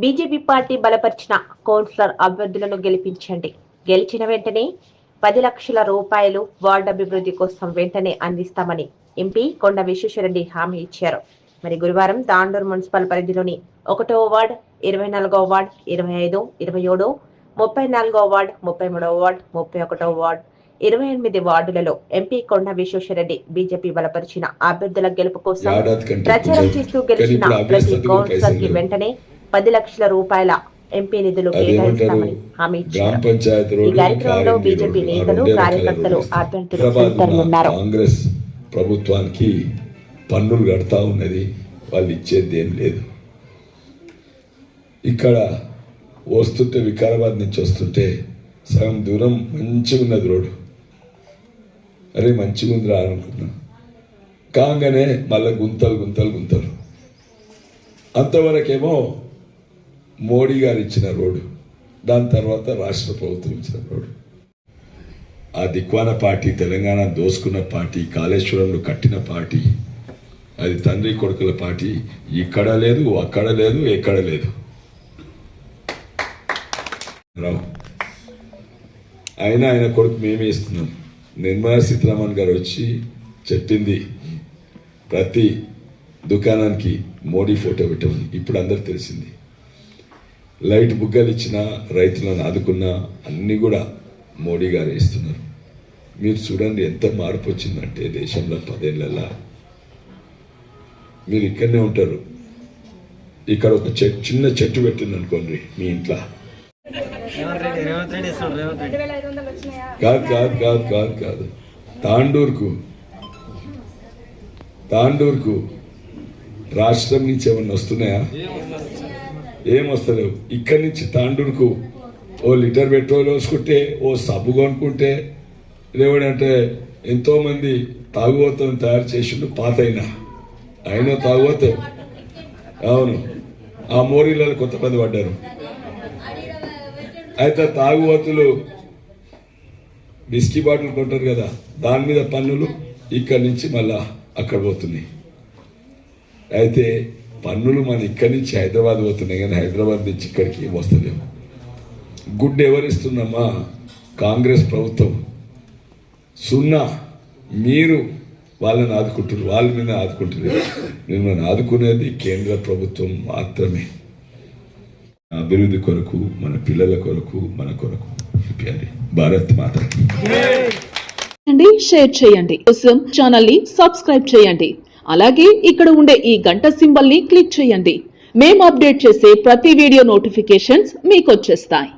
BJP party బలపరిచిన councillor అభ్యర్థులను గెలిపించండి. గెలిచిన వెంటనే 10 లక్షల రూపాయలు వార్డు అభివృద్ధి కోసం వెంటనే అందిస్తామని ఎంపీ కొండ విశ్వేశ్వరరెడ్డి హామీ ఇచ్చారు. మరి గురువారం తాండూరు మున్సిపల్ పరిధిలోని 1వ వార్డు, 24వ వార్డు, 25, 27, 34వ వార్డు, 33వ వార్డు, 31వ వార్డు, 28 వార్డులలో ఎంపీ కొండ విశ్వేశ్వరరెడ్డి బీజేపీ బలపరిచిన అభ్యర్థుల గెలుపు కోసం ప్రచారం చేస్తూ గెలిచిన ప్రతి కౌన్సిలర్ కి వెంటనే 10 లక్షల రూపాయల ఎంపీ నిధులు కేటాయిస్తామని హామీ ఇచ్చారు. ఈ కార్యక్రమంలో బీజేపీ నేతలు, కార్యకర్తలు, అభ్యర్థులు పాల్గొన్నారు. కాంగ్రెస్ ప్రభుత్వానికి పన్నులు కడతా ఉన్నది, వాళ్ళు ఇచ్చేది ఏం లేదు. ఇక్కడ వస్తుంటే వికారాబాద్ నుంచి వస్తుంటే సగం దూరం మంచిగా ఉన్నది రోడ్డు. అరే మంచిగా ఉంది రా అనుకున్నా, కాగానే మళ్ళీ గుంతలు గుంతలు గుంతలు. అంతవరకేమో మోడీ గారు ఇచ్చిన రోడ్డు, దాని తర్వాత రాష్ట్ర ప్రభుత్వం ఇచ్చిన రోడ్డు. ఆ దిక్వాన పార్టీ, తెలంగాణ దోసుకున్న పార్టీ, కాళేశ్వరంలో కట్టిన పార్టీ, అది తండ్రి కొడుకుల పార్టీ. ఇక్కడ లేదు, అక్కడ లేదు, ఎక్కడ లేదు. అయినా ఆయన కొడుకు మేమే ఇస్తున్నాం. నిర్మలా సీతారామన్ గారు వచ్చి చెప్పింది ప్రతి దుకాణానికి మోడీ ఫోటో పెట్టమని. ఇప్పుడు అందరు తెలిసింది. లైట్ బుగ్గలు ఇచ్చిన, రైతులను ఆదుకున్న అన్నీ కూడా మోడీ గారు ఇస్తున్నారు. మీరు చూడండి ఎంత మార్పు వచ్చిందంటే దేశంలో 10 ఏళ్ళ. మీరు ఇక్కడనే ఉంటారు, ఇక్కడ ఒక చిన్న చెట్టు పెట్టింది అనుకోండి మీ ఇంట్లో. కాదు కాదు కాదు కాదు కాదు తాండూరుకు రాష్ట్రం నుంచి ఏమన్నా వస్తున్నాయా? ఏం వస్తలేవు. ఇక్కడి నుంచి తాండూరుకు ఓ లీటర్ పెట్రోల్ వేసుకుంటే, ఓ సబ్బు కొనుక్కుంటే, లేవంటే ఎంతోమంది తాగుబోతులను తయారు చేసిండు. పాత అయినా తాగుబోతే. అవును, ఆ మోరీలలో కొంతమంది పడ్డారు. అయితే తాగుబోతులు బిస్కీ బాటిల్ కొంటారు కదా, దాని మీద పన్నులు ఇక్కడి నుంచి మళ్ళా అక్కడ పోతున్నాయి. అయితే పన్నులు మన ఇక్కడి నుంచి హైదరాబాద్ పోతున్నాయి, కానీ హైదరాబాద్ నుంచి ఇక్కడికి వస్తలేము. గుడ్ ఎవరిస్తున్నామా? కాంగ్రెస్ ప్రభుత్వం. సున్నా. మీరు వాళ్ళని ఆదుకుంటారు, వాళ్ళ మీద ఆదుకుంటారు. మిమ్మల్ని ఆదుకునేది కేంద్ర ప్రభుత్వం మాత్రమే. అభివృద్ధి కొరకు, మన పిల్లల కొరకు, మన కొరకు. భారత్ మాత. షేర్ చేయండి, ఛానల్ ని సబ్స్క్రైబ్ చేయండి. అలాగే ఇక్కడ ఉండే ఈ గంట సింబల్ ని క్లిక్ చేయండి. మేము అప్డేట్ చేసే ప్రతి వీడియో నోటిఫికేషన్స్ మీకు వచ్చేస్తాయి.